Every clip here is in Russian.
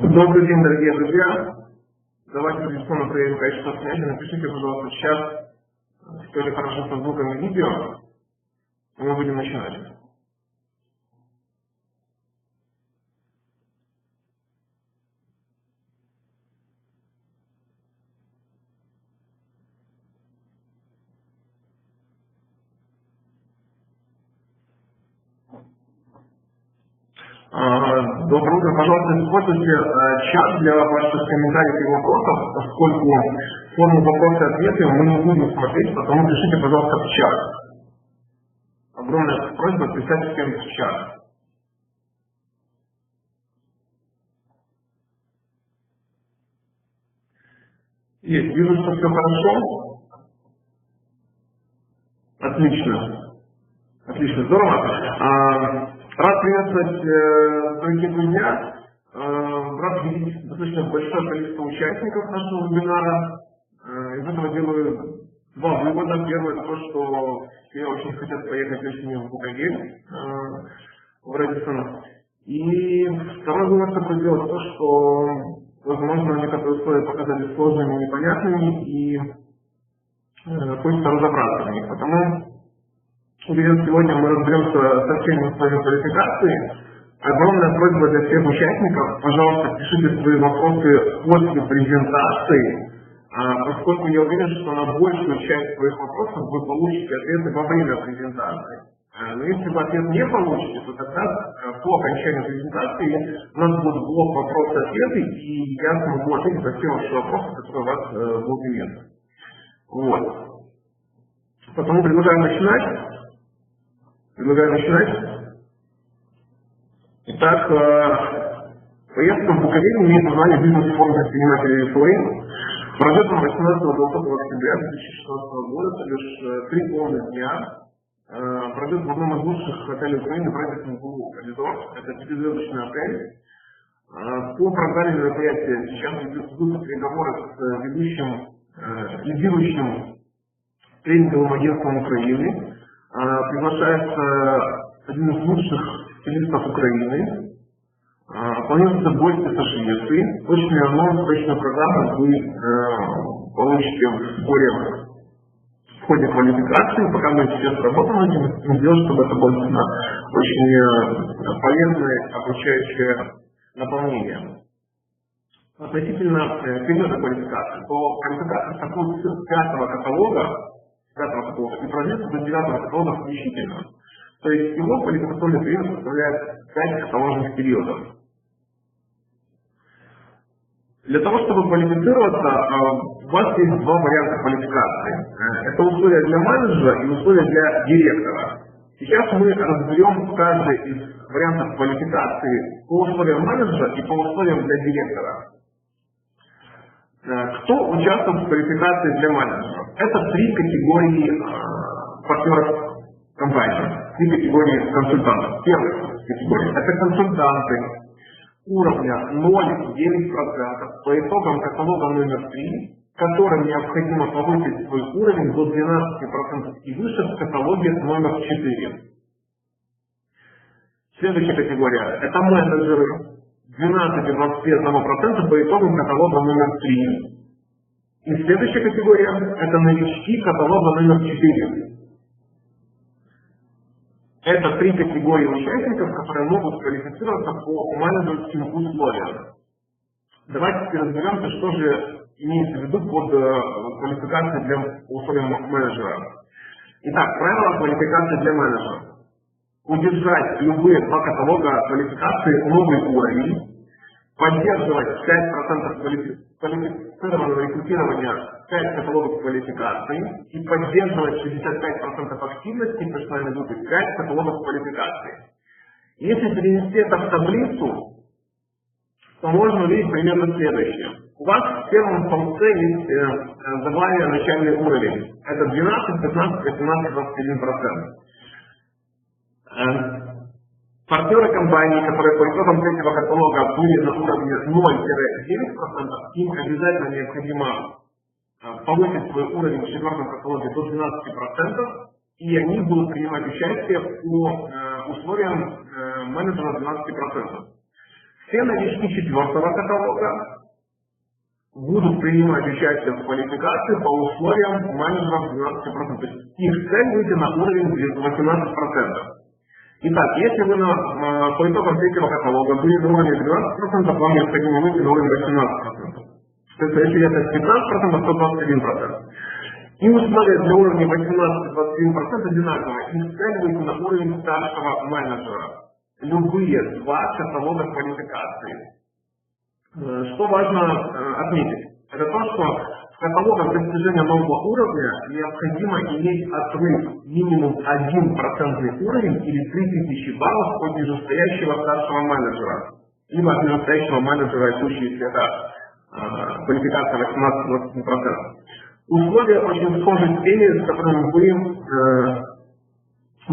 Добрый день, дорогие друзья. Давайте традиционно проверим качество связи. Напишите, пожалуйста, в чат, все ли хорошо со звуком и видео. И мы будем начинать. Доброе утро. Пожалуйста, используйте чат для ваших комментариев и вопросов, поскольку форму вопроса и ответы мы не будем смотреть, потому пишите, пожалуйста, в чат. Огромная просьба писать всем в чат. Есть. Вижу, что все хорошо. Отлично. Отлично. Здорово. Рад приветствовать, дорогие друзья. Рад видеть достаточно большое количество участников нашего вебинара. Из этого делаю два вывода. Первый – это то, что все очень хотят поехать осенью в БУКОВЕЛЬ, в Радисон. И второй вывод, который делает то, что, возможно, некоторые условия показались сложными и непонятными, и хочется разобраться в них. Потому уверен, сегодня мы разберемся со всеми условиями квалификации. Огромная просьба для всех участников, пожалуйста, пишите свои вопросы после презентации, поскольку я уверен, что на большую часть своих вопросов вы получите ответы во время презентации. Но если вы ответ не получите, то тогда по окончанию презентации у нас будет блок вопросы-ответы, и я смогу ответить на все ваши вопросы, которые у вас будут иметься. Вот. Потому предлагаю начинать. Итак, поездка в БУКОВЕЛЬ имеет название «Бизнес-форум предпринимателей условиям». Пройдет он 18-20 октября 2016 года, то лишь 3 полных дня. Пройдет в одном из лучших отелей Украины, правительственном Лидеров. Это 5-звездочный отель. По программе мероприятия сейчас ведутся переговоры с лидирующим тренинговым агентством Украины. Приглашается один из лучших стилистов Украины. Планируется гости со Швеции. Точный анонс, точную программу вы получите вскоре в ходе квалификации. Пока мы сейчас работаем над этим, мы делаем, чтобы это было очень полезное, обучающее наполнение. Относительно периода квалификации, то квалификация стартует с 5-го каталога и продлится до 9-го каталога включительно. То есть его квалификационный период составляет 5 каталожных периодов. Для того, чтобы квалифицироваться, у вас есть два варианта квалификации. Это условия для менеджера и условия для директора. Сейчас мы разберем каждый из вариантов квалификации по условиям менеджера и по условиям для директора. Кто участвует в квалификации для менеджера? Это 3 категории партнеров компании, 3 категории консультантов. Первая категория – это консультанты уровня 0,9% по итогам каталога номер 3, которым необходимо повысить свой уровень до 12% и выше в каталоге номер 4. Следующая категория – это менеджеры 12,21% по итогам каталога номер 3. И следующая категория – это новички каталога номер 4. Это 3 категории участников, которые могут квалифицироваться по менеджерским условиям. Давайте теперь разберемся, что же имеется в виду под квалификацией для условий менеджера. Итак, правила квалификации для менеджера. Удержать любые 2 каталога квалификации новый уровень, поддерживать 5% квалифицированного рекрутирования 5 каталогов квалификаций и поддерживать 65% активности персональной группы 5 каталогов квалификаций. Если перенести это в таблицу, то можно увидеть примерно следующее. У вас в первом столбце есть заглавие «Начальный уровень». Это 12, 15, 18, 21%. Партнеры компании, которые по итогам третьего каталога были на уровне 0-9%, им обязательно необходимо повысить свой уровень в 4-м каталоге до 12%, и они будут принимать участие по условиям менеджера 12%. Все новички 4-го каталога будут принимать участие в квалификации по условиям менеджеров 12%. То есть их цель выйти на уровень 18%. Итак, если вы по итогам 3-го каталога были на уровне 12%, вам необходимо выйти на уровень 18%. То есть если это 15%, то 21%. И условия для уровня 18-21% одинаковые. Их цель выйти на уровень старшего менеджера. Любые 2 каталога квалификации. Что важно отметить? Это то, что в каталогах достижения нового уровня необходимо иметь отрыв минимум 1% уровень или 3000 баллов от нижестоящего старшего менеджера. Либо от нижестоящего менеджера, если это квалификация 18-21%. Условия очень схожи с теми, с которыми вы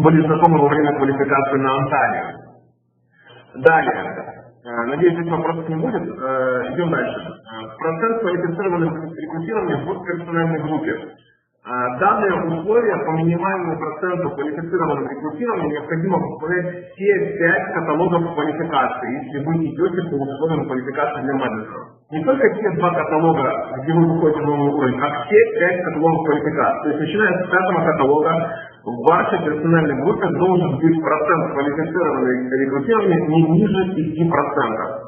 были знакомы во время квалификации на Анталии. Далее. Надеюсь, здесь вопросов не будет. Идем дальше. Процент квалифицированных рекрутирования в персональной группе. Данные условия по минимальному проценту квалифицированного рекрутирования необходимо выполнять все 5 каталогов квалификации, если вы идете по условиям квалификации для менеджеров. Не только те 2 каталога, где вы выходите на новый уровень, а все 5 каталогов квалификации. То есть, начиная с 5-го каталога, в вашей персональной группе должен быть процент квалифицированного рекрутирования не ниже 5%.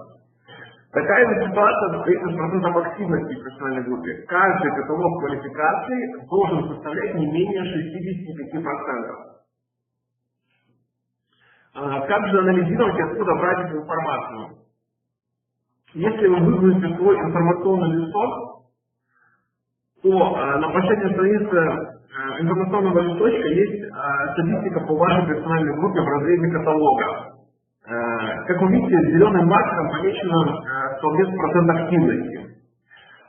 Такая же ситуация встретится с процентом активности в персональной группе. Каждый каталог квалификации должен составлять не менее 65%. Как же анализировать и откуда брать эту информацию? Если вы выгрузите свой информационный листок, то на последней странице информационного листочка есть статистика по вашей персональной группе в разрезе каталога. Как вы видите, зеленым маркером помечено столбец процент активности.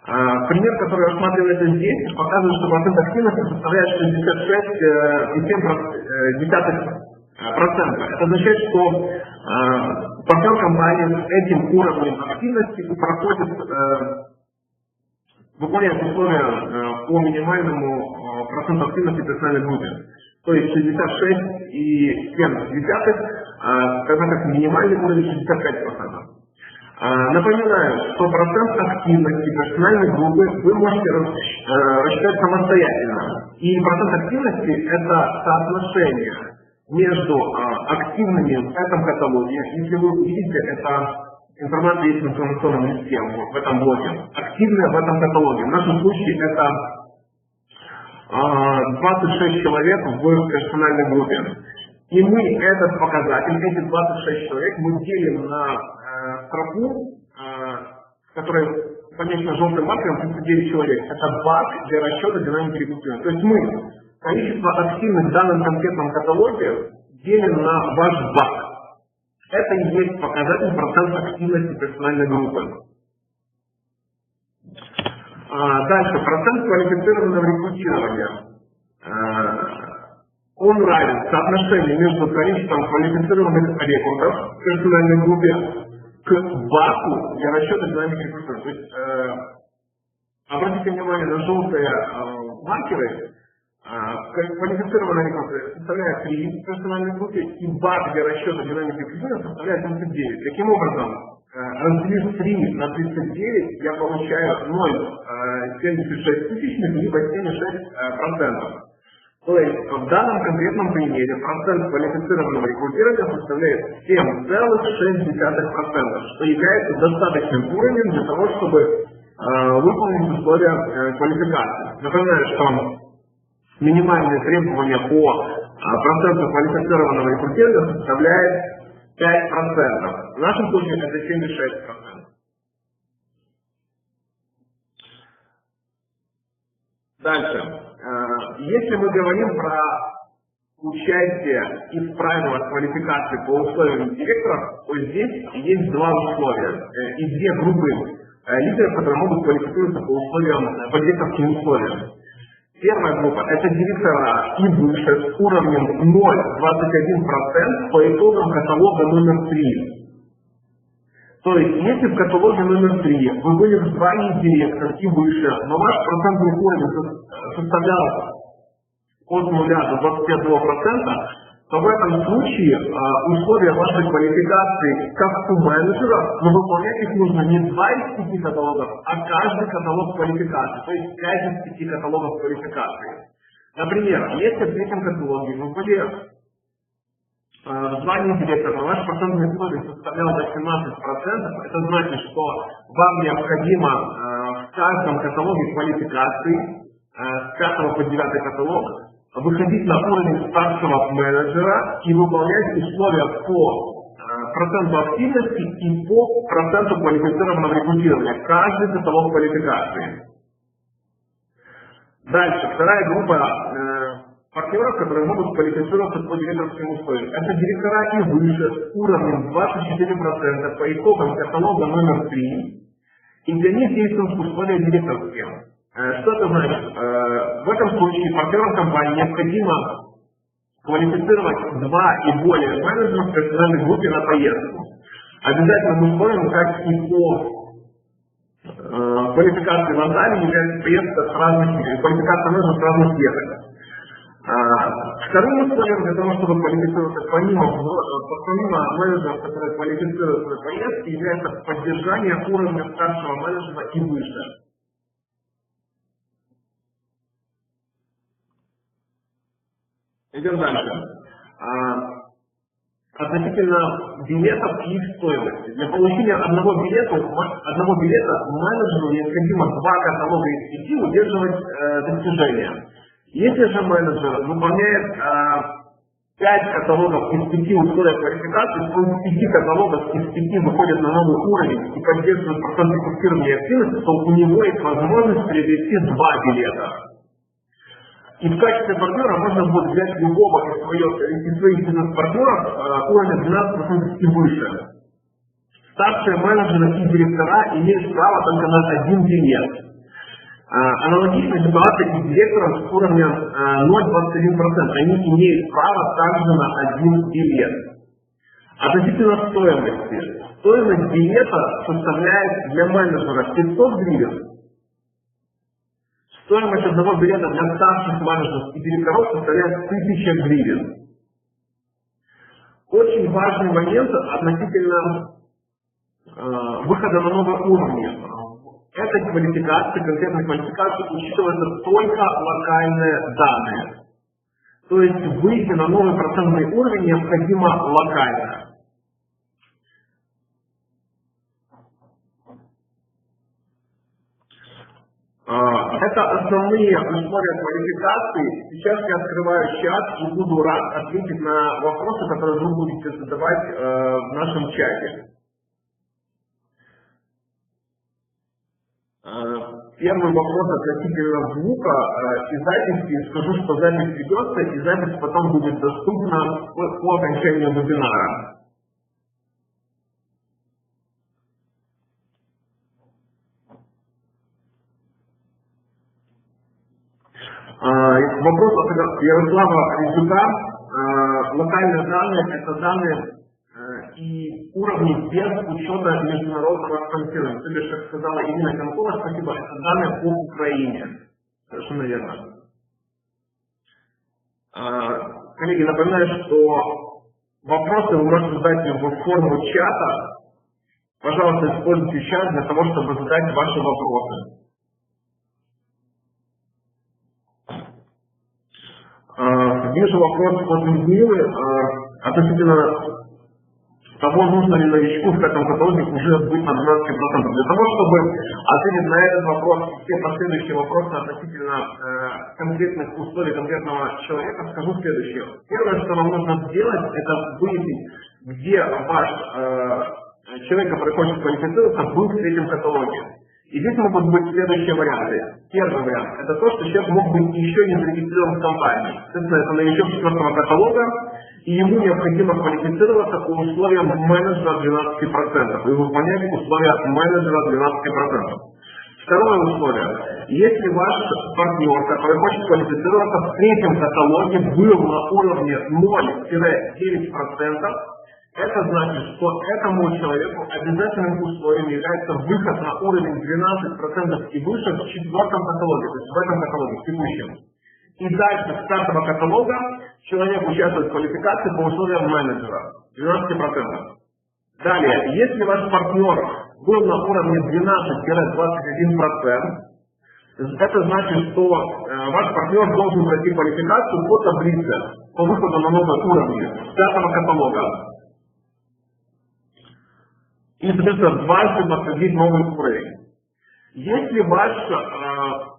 Пример, который рассматривается здесь, показывает, что процент активности составляет 66,7%. Это означает, что партнер компании с этим уровнем активности выполняет условия по минимальному проценту активности в персональной группе. То есть 66,7%, тогда как минимальный уровень 65%. Напоминаю, что процент активности персональной группы вы можете рассчитать самостоятельно. И процент активности – это соотношение между активными в этом каталоге. Если вы увидите, это информация есть в информационном листе, в этом блоке. Активные в этом каталоге. В нашем случае это 26 человек в персональной группе. И мы этот показатель, эти 26 человек, мы делим на строку, которая помечена желтым маркером, 39 человек. Это баг для расчета динамики рекрутирования. То есть мы количество активных в данном конкретном каталоге делим на ваш баг. Это и есть показатель процент активности персональной группы. Дальше, процент квалифицированного рекрутирования. Он равен соотношению между количеством квалифицированных рекрутов в персональной группе к баку для расчета динамики рекрутирования. То есть, обратите внимание на желтые маркеры. Квалифицированные рекруты составляет 3 в персональной группе, и бак для расчета динамики рекрутирования составляет 39. Таким образом, разделив 3 на 39, я получаю 0,76 тысячных, либо 7,6%. То есть в данном конкретном примере процент квалифицированного рекрутирования составляет 7,6%, что является достаточным уровнем для того, чтобы выполнить условия квалификации. Напоминаю, что минимальные требования по проценту квалифицированного рекрутирования составляет 5%. В нашем случае это 76%. Дальше. Если мы говорим про участие из правила квалификации по условиям директоров, то здесь есть 2 условия и 2 группы лидеров, которые могут квалифицироваться по условиям, по директорским условиям. Первая группа – это директора и выше с уровнем 0,21% по итогам каталога номер 3. То есть, если в каталоге номер 3 вы были в звании директор и выше, но ваш процентный уровень составлял от 0 до 21%, то в этом случае условия вашей квалификации как у менеджера, но выполнять их нужно не 2 из 5 каталогов, а каждый каталог квалификации, то есть 5 из 5 каталогов квалификации. Например, если в третьем каталоге вы были в звании директора, ваш процентный условий составлял до 17%, это значит, что вам необходимо в каждом каталоге квалификации с 5 по 9 каталог выходить на уровень старшего менеджера и выполнять условия по проценту активности и по проценту квалифицированного рекрутирования. Каждый каталог квалификации. Дальше, вторая группа партнеров, которые могут квалифицироваться по директорским условиям. Это директора и выше с уровнем 24% по итогам каталога номер 3. И для них действуют условия директорские. Что это значит? В этом случае партнерам компании необходимо квалифицировать 2 и более менеджеров в профессиональной группе на поездку. Обязательным условием, как и по квалификации в Анталии, является поездка с разных, квалификация менеджеров с разных ехать. Вторым условием для того, чтобы квалифицироваться помимо менеджеров, которые квалифицируют свои поездки, является поддержание уровня старшего менеджера и выше. Идем дальше. Относительно билетов и их стоимости. Для получения одного билета менеджеру необходимо 2 каталога из 5 удерживать достижения. Если же менеджер выполняет 5 каталогов из 5 условий квалификации, то из 5 каталогов из 5 выходит на новый уровень и поддерживает процент рекрутирования и активности, то у него есть возможность приобрести 2 билета. И в качестве партнера можно будет взять любого из своих бизнес-партнеров уровня 12% и выше. Старшие менеджеры и директора имеют право только на 1 билет. Аналогичная ситуация и с директором с уровня 0,21%. Они имеют право также на 1 билет. Относительно стоимости. Стоимость билета составляет для менеджера 500 гривен. Стоимость одного билета для старших менеджеров и директоров составляет 1000 гривен. Очень важный момент относительно выхода на новый уровень. Этой квалификации, конкретной квалификации, учитываются только локальные данные. То есть выйти на новый процентный уровень необходимо локально. Это основные условия квалификации. Сейчас я открываю чат и буду рад ответить на вопросы, которые вы будете задавать в нашем чате. Первый вопрос относительно звука и записи. Скажу, что запись ведется, и запись потом будет доступна по окончанию вебинара. Вопрос от Ярослава Резюка. Локальные данные – это данные и уровни без учета международного спонсирования. То бишь, как сказала Ирина Конкова, спасибо, это данные по Украине. Совершенно верно. Коллеги, напоминаю, что вопросы вы можете задать в форму чата. Пожалуйста, используйте чат для того, чтобы задать ваши вопросы. Вижу вопрос от Людмилы относительно того, нужно ли новичку в этом каталоге уже быть на 12%. Для того, чтобы ответить на этот вопрос и все последующие вопросы относительно конкретных условий конкретного человека, скажу следующее. Первое, что вам нужно сделать, это выяснить, где ваш человек, который хочет квалифицироваться, был в третьем каталоге. И здесь могут быть следующие варианты. Первый вариант – это то, что человек мог быть еще не зарегистрирован в компании. Соответственно, это новичок 4-го каталога, и ему необходимо квалифицироваться по условиям менеджера 12% и выполнять условия менеджера 12%. Второе условие. Если ваш партнер, который хочет квалифицироваться в третьем каталоге, был на уровне 0-9%, это значит, что этому человеку обязательным условием является выход на уровень 12% и выше в 4-м каталоге, то есть в этом каталоге, в текущем. И дальше с 5-го каталога человек участвует в квалификации по условиям менеджера, 12%. Далее, если ваш партнер был на уровне 12-21%, это значит, что ваш партнер должен пройти квалификацию по таблице, по выходу на новый уровень, с 5-го каталога. И, соответственно, дважды подтвердить новый уровень. Если ваш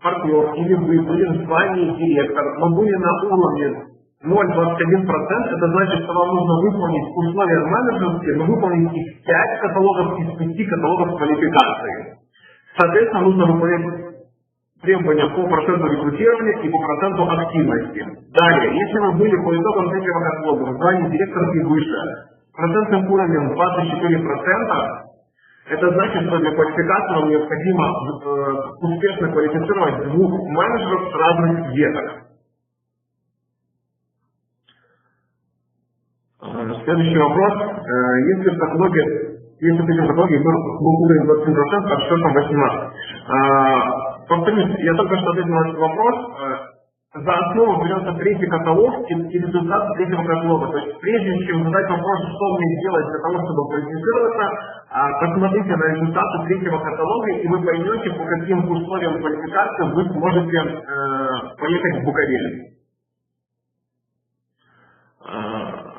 партнер или вы были в звании директор, но были на уровне 0,21%, это значит, что вам нужно выполнить условия менеджерские, но выполнить их 5 каталогов из 5 каталогов квалификации. Соответственно, нужно выполнять требования по проценту рекрутирования и по проценту активности. Далее, если вы были по итогам 3-го каталога в звании директор и выше, процентным уровнем 24%, это значит, что для квалификации вам необходимо успешно квалифицировать 2 менеджеров с разных веток. Следующий вопрос. Если в каталоге был уровень 21%, а в 4-18%. Повторюсь, я только что ответил на этот вопрос. За основу берется 3-й каталог и результат 3-го каталога. То есть прежде чем задать вопрос, что мне делать для того, чтобы квалифицироваться, посмотрите на результаты 3-го каталога, и вы поймете, по каким условиям квалификации вы сможете поехать в БУКОВЕЛЬ.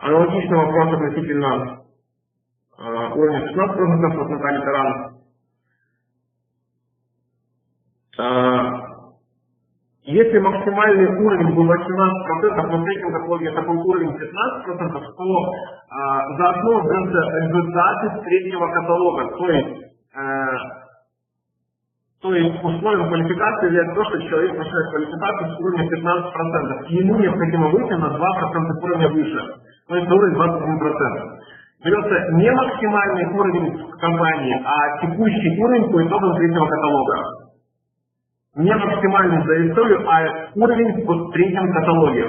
Аналогичный вопрос относительно уровня 16% от Натальи Таран. Если максимальный уровень был 18%, но в третьем каталоге такой уровень 15%, то за основу берутся результаты с 3-го каталога. То есть условием квалификации является то, что человек начинает квалификацию с уровня 15%. И ему необходимо выйти на 2% уровня выше. То есть на уровень 21%. Берется не максимальный уровень компании, а текущий уровень по итогам 3-го каталога. Не максимальный за историю, а уровень в 3-м каталоге.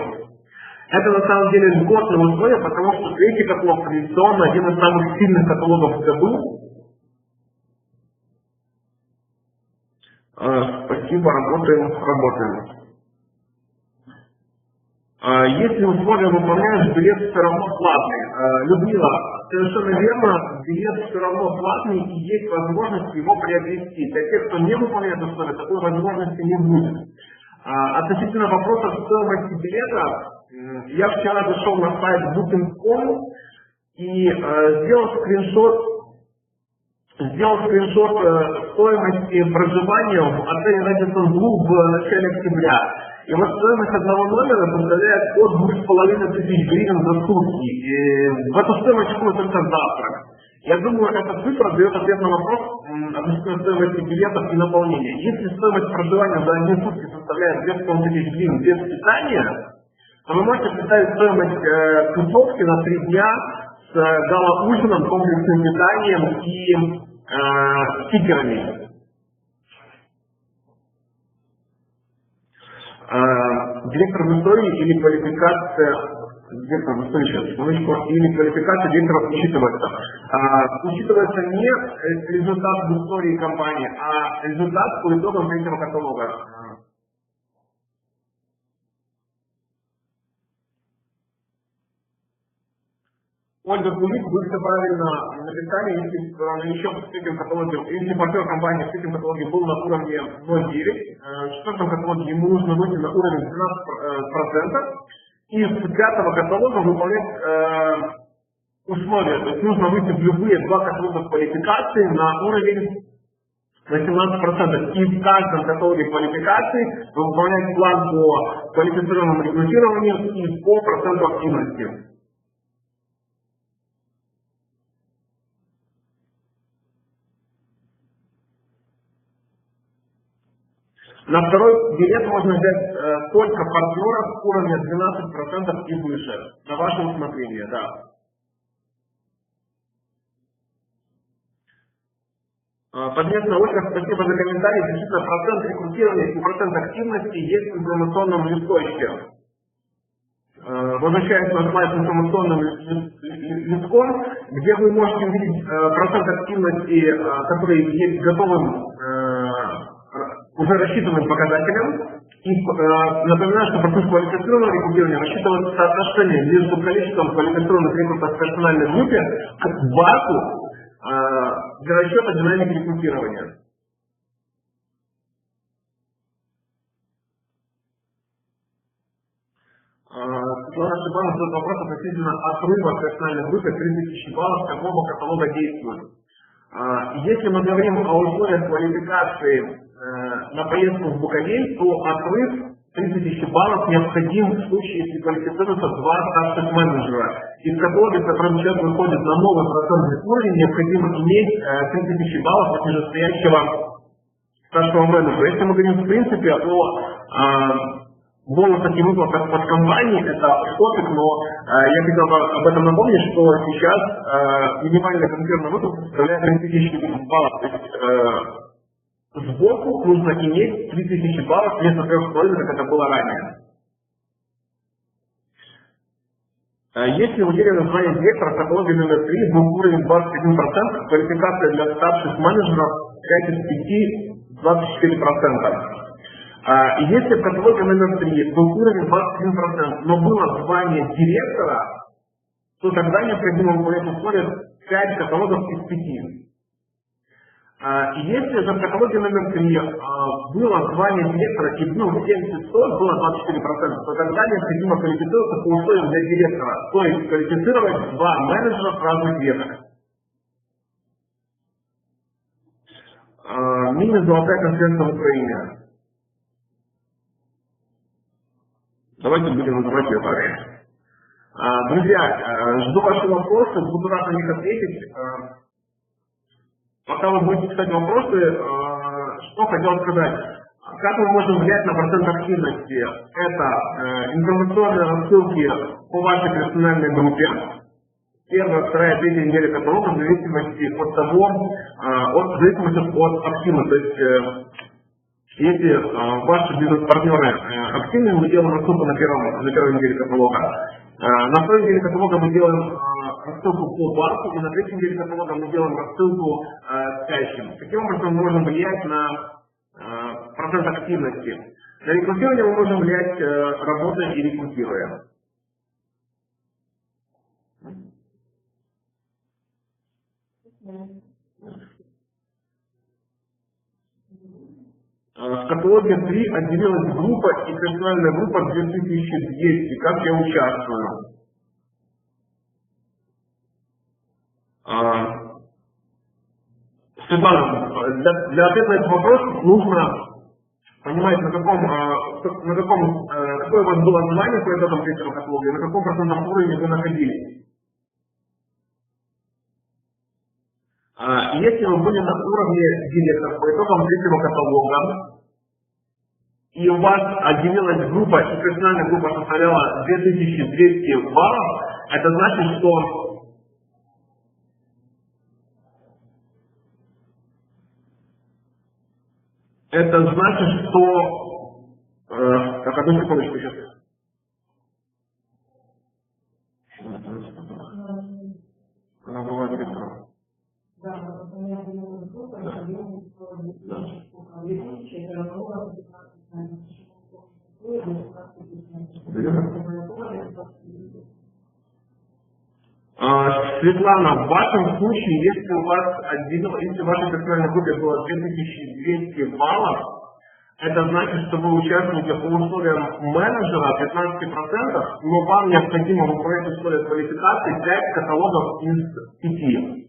Это на самом деле льготное условие, потому что 3-й каталог традиционно один из самых сильных каталогов в году. Спасибо, работаем. Если условия выполняешь, билет все равно платный. Людмила, совершенно верно, билет все равно платный и есть возможность его приобрести. Для тех, кто не выполняет условия, такой возможности не будет. Относительно вопроса стоимости билета, я вчера зашел на сайт booking.com и сделал скриншот стоимости проживания в отеле Radisson Blu в начале октября. И вот стоимость одного номера составляет от 2500 гривен за сутки. И в эту стоимость входит только завтрак. Я думаю, эта цифра дает ответ на вопрос относительно стоимости билетов и наполнения. Если стоимость проживания за 1 сутки составляет 2500 гривен без питания, то вы можете представить стоимость тусовки на 3 дня с гала-ужином, комплексным питанием и стикерами. Директор в истории или квалификация директора учитывается. Учитывается не результат в истории компании, а результат по итогам 3-го каталога. Ольга Кулик, вы все правильно написали, если еще в 3-м каталоге, если партнер компании в 3-м каталоге был на уровне 0,9, в 4-м каталоге ему нужно выйти на уровень 12%, и с 5-го каталога выполнять условия. То есть нужно выйти в любые 2 каталога квалификации на уровень на 17%. И в каждом каталоге квалификации вы выполняете план по квалифицированному рекрутированию и по проценту активности. На второй билет можно взять только партнеров уровня 12% и выше. На ваше усмотрение, да. Подвесная Ольга, спасибо за комментарий. Действительно, процент рекрутирования и процент активности есть в информационном листочке. Возвращаясь на слайд с информационным листком, где вы можете увидеть процент активности, который есть готовым уже рассчитанным показателем, И напоминаю, что процесс квалифицированного рекрутирования рассчитывает соотношение между количеством квалифицированных рекрутов в персональной группе как базу для расчета динамики рекрутирования. Светлана Шибанова задает вопрос относительно отрыва персональной группы 3000 баллов какого каталога действует. Если мы говорим о условиях квалификации на поездку в БУКОВЕЛЬ, то отрыв 3000 баллов необходим в случае, если квалифицируются два старших менеджера. Из каталога, в котором человек выходит на новый процентный уровень, необходимо иметь 3000 баллов от нижестоящего старшего менеджера. Если мы говорим в принципе о бонусах и выплатах под компании, это топик, но я хотел бы об этом напомнить, что сейчас минимальная конкретная выплата составляет 3000 баллов. То есть, сбоку нужно иметь 3000 баллов вместо 3,5, как это было ранее. Если утеряно звание директора в каталоге номер 3, был уровень 21%, квалификация для старших менеджеров 5 из 5 24%. Если в каталоге номер 3 был уровень 21%, но было звание директора, то тогда необходимо выполнять условия 5 каталогов из 5. Если же в каталоге номер 3 было звание директора и был 7100, было 24%, то тогда необходимо квалифицироваться по условиям для директора, то есть квалифицировать два менеджера в разных веток. Мини-золотая конференция в Украине. Давайте будем называть ее так. Друзья, жду ваши вопросы, буду рад на них ответить. Пока вы будете писать вопросы, что хотел сказать. Как мы можем влиять на процент активности? Это информационные рассылки по вашей персональной группе. Первая, вторая, третья неделя каталога в зависимости от того, от активности. То есть, если ваши бизнес-партнеры активны, мы делаем рассылку на первой неделе каталога. На второй неделе каталога мы делаем рассылку по банку, и на третьей неделе каталога мы делаем рассылку спящим. Таким образом мы можем влиять на процент активности. На рекрутирование мы можем влиять работая и рекрутируя. В каталоге 3 отделилась группа и персональная группа 2200. Как я участвую? Светлана, для ответа на этот вопрос нужно понимать, какое у вас было желание по итогам третьего каталога и на каком процентном уровне вы находились. Если вы были на уровне директора по итогам третьего каталога, и у вас отделилась группа, и персональная группа составляла 2200 баллов, это значит, что так, одну секундочку сейчас. Она была директором. Светлана, в вашем случае, если в вашей персональной группе было 2200 баллов, это значит, что вы участвуете по условиям менеджера 15%, но вам необходимо выполнять условия квалификации 5 каталогов из 5.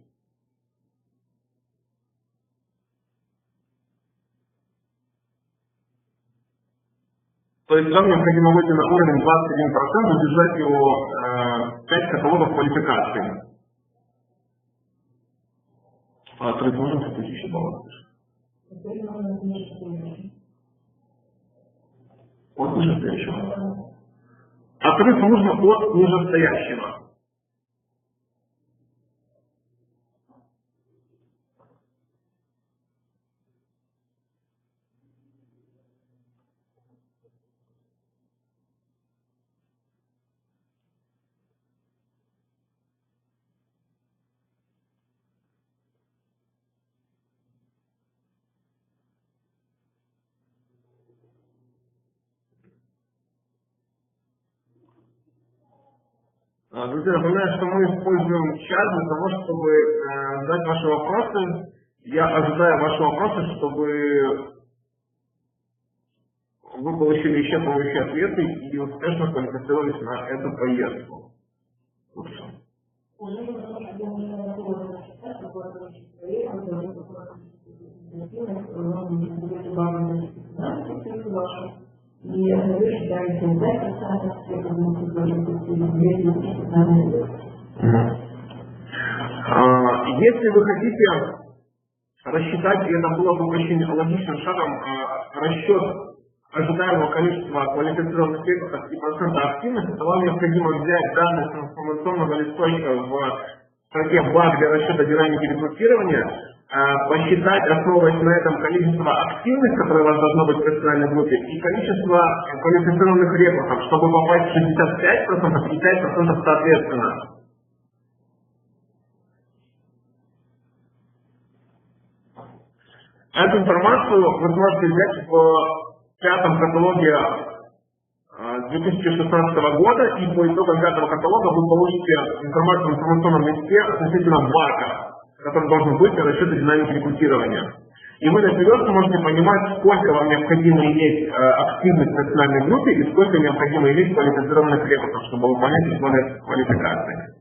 То есть вам необходимо выйти на уровень 21%, удержать его 5 каталогов квалификации. Отрыв нужен 3000 баллов. От нижестоящего. Отрыв нужно от нижестоящего. Друзья, напоминаю, что мы используем чат для того, чтобы задать ваши вопросы. Я ожидаю ваши вопросы, чтобы вы получили исчерпывающие ответы и успешно квалифицировались на эту поездку. Если вы хотите рассчитать, и это было бы очень логичным шагом, расчет ожидаемого количества квалифицированных рекрутов и процента активности, то вам необходимо взять данные с информационного листочка в строке «Баг» для расчета динамики рекрутирования, посчитать, основываясь на этом, количество активных, которые у вас должно быть в профессиональной группе, и количество квалифицированных рекрутов, чтобы попасть в 65% и 5% соответственно. Эту информацию вы сможете взять в пятом каталоге 2016 года, и по итогам пятого каталога вы получите информацию в информационном листе относительно бака, который должен быть для расчета динамики рекрутирования. И вы наперед можете понимать, сколько вам необходимо иметь активных в профессиональной группе и сколько необходимо иметь квалифицированных рекрутов, чтобы выполнять условия квалификации.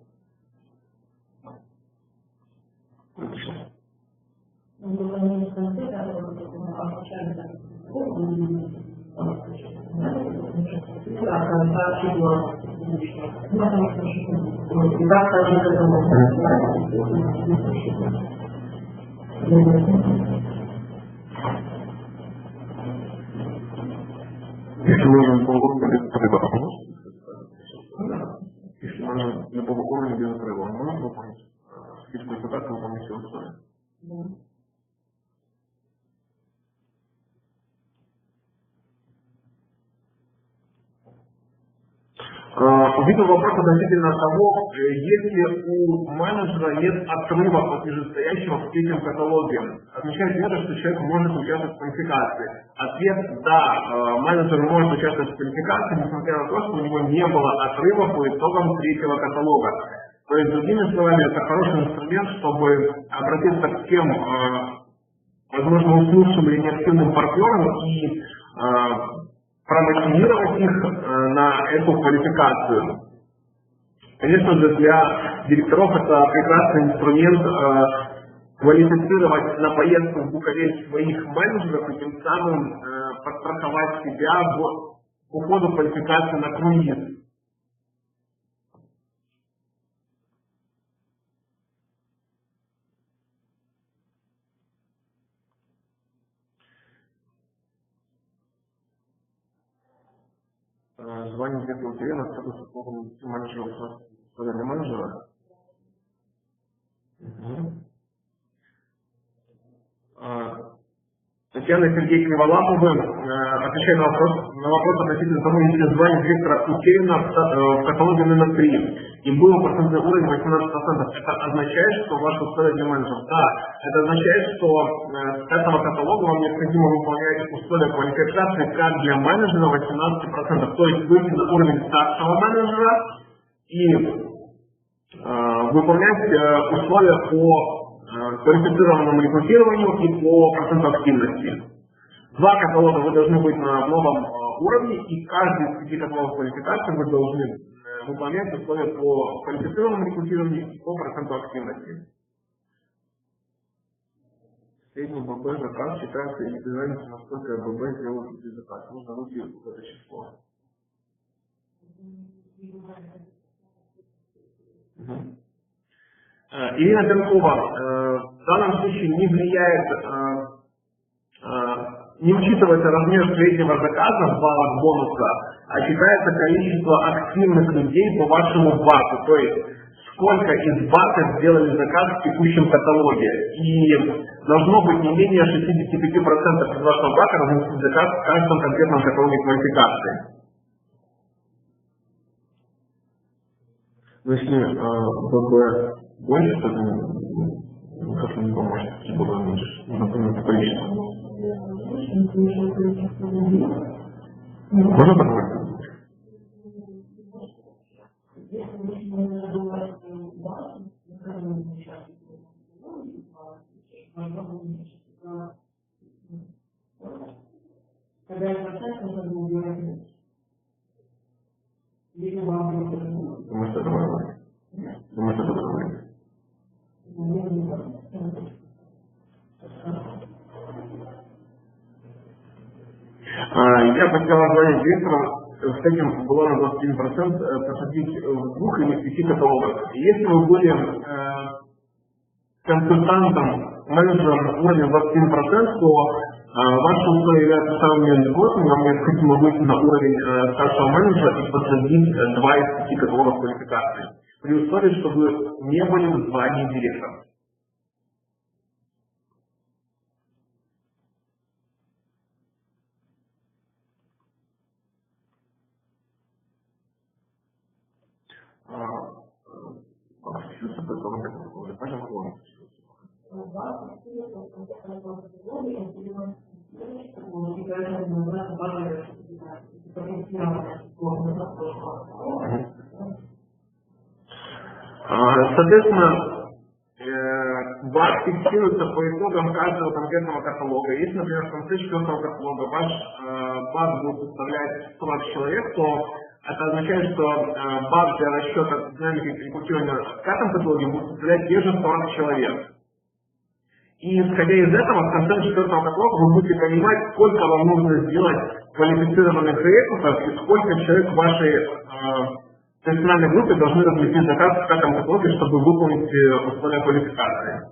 Если нужен полугодка без отрыва, если нужен любого уровня без отрыва, он может выполнить скидку и так выполнить все условия. Увидел вопрос относительно того, если у менеджера нет отрыва от нижестоящего в третьем каталоге, означает ли это, что человек может участвовать в квалификации? Ответ – да, менеджер может участвовать в квалификации, несмотря на то, что у него не было отрыва по итогам третьего каталога. То есть, другими словами, это хороший инструмент, чтобы обратиться к тем, возможно, уснувшим или неактивным партнерам и промотивировать их на эту квалификацию. Конечно же, для директоров это прекрасный инструмент квалифицировать на поездку в БУКОВЕЛЬ своих менеджеров и тем самым подстраховать себя в уходу квалификации на круиз. Звание где-то утеряно, статус условным менеджера, условия для менеджера. Татьяна и Сергей Криволаповы отвечают на вопрос относительно того, если звание директора утеряно в каталоге номер 3 и был процентный уровень 18%. Это означает, что ваши условия для менеджера? Да, это означает, что с этого каталога вам необходимо выполнять условия квалификации как для менеджера 18%. То есть выйти на уровень старшего менеджера и выполнять условия по квалифицированному рекрутированию и по проценту активности. 2 каталога вы должны быть на новом уровне, и каждый из 5 каталогов квалификации вы должны выполнять условия по квалифицированному рекрутированию и по проценту активности. Средний ББ заказ считается индивидуальностью, насколько ББ сделал заказ. Нужно выйти в это число. Ирина Пенкова в данном случае не влияет, не учитывается размер среднего заказа в баллах бонуса, а считается количество активных людей по вашему баку, то есть сколько из бака сделали заказ в текущем каталоге. И должно быть не менее 65% из вашего бака разместить заказ в каждом конкретном каталоге квалификации. Но если ББ больше, то никак не поможет, если ББ меньше. Нужно поменять количество. Можно поговорить? Если мы не было базы, мы сейчас когда я процесс, нужно было убирать. Или вам будет. Думаю, что это нормально. Думаю, что это нормально. Я хотел название директора с этим было на 21% посадить в 2 или 5 каталогах. Если вы были консультантом, менеджером уровня 21%, то ваши условия являются самыми льготными, вам необходимо выйти на уровень старшего менеджера и посадить 2 из 5 каталогов квалификации. При условии, что вы не были в звании директора. Соответственно, баз фиксируется по итогам каждого конкретного каталога. Если, например, в конце 4-го каталога ваш баз будет составлять 40 человек, то это означает, что баз для расчета динамики рекрутирования в 5-м каталоге будет составлять те же 40 человек. И исходя из этого, в конце 4-го каталога вы будете понимать, сколько вам нужно сделать квалифицированных рекрутов и сколько человек в вашей профессиональной группе должны разместить заказ в 5-м каталоге, чтобы выполнить условия квалификации.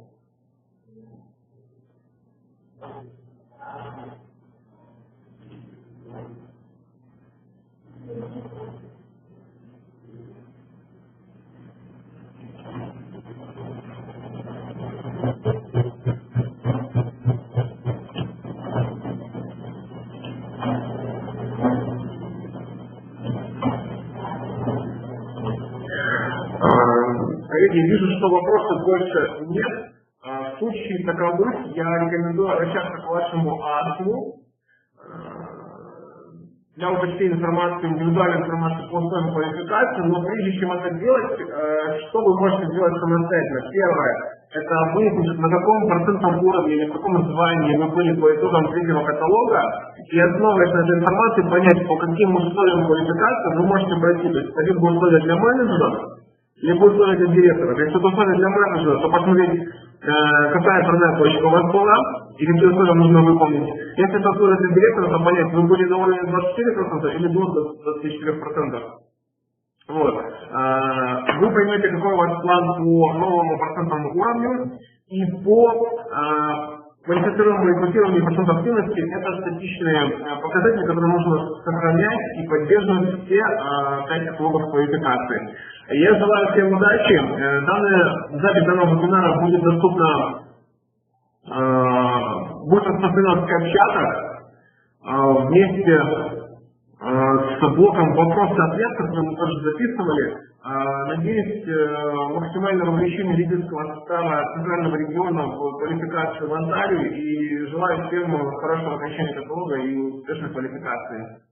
Коллеги, вижу, что вопросов больше нет. В случае таковых я рекомендую обращаться к вашему АСМу для уточнения информации, индивидуальной информации по условиям квалификации, но прежде чем это делать, что вы можете сделать самостоятельно? Первое, это выяснить, на каком процентном уровне или в каком звании вы были по итогам 3-го каталога, и основываясь на этой информации понять, по каким условиям квалификации вы можете пройти. То есть это либо условия для менеджера, либо условия для директора. Если это условия для менеджера, то посмотреть, какая трудная точка у вас была и какие условия нужно выполнить. Если это условия для директора, то понять, вы были на уровне 24% или до 24%. Вот. Вы поймете, какой у вас план по новому процентному уровню и по квалифицированному рекрутированию процент активности. Это статичные показатели, которые нужно сохранять и поддерживать все 5 каталогов квалификации. Я желаю всем удачи. Запись данного вебинара будет доступна, будет распространена в скайп-чатах вместе с блоком вопросы-ответы, которые мы тоже записывали. Надеюсь, максимального увеличения лидерского состава центрального региона в квалификацию в Онтарио, и желаю всем хорошего окончания каталога и успешной квалификации.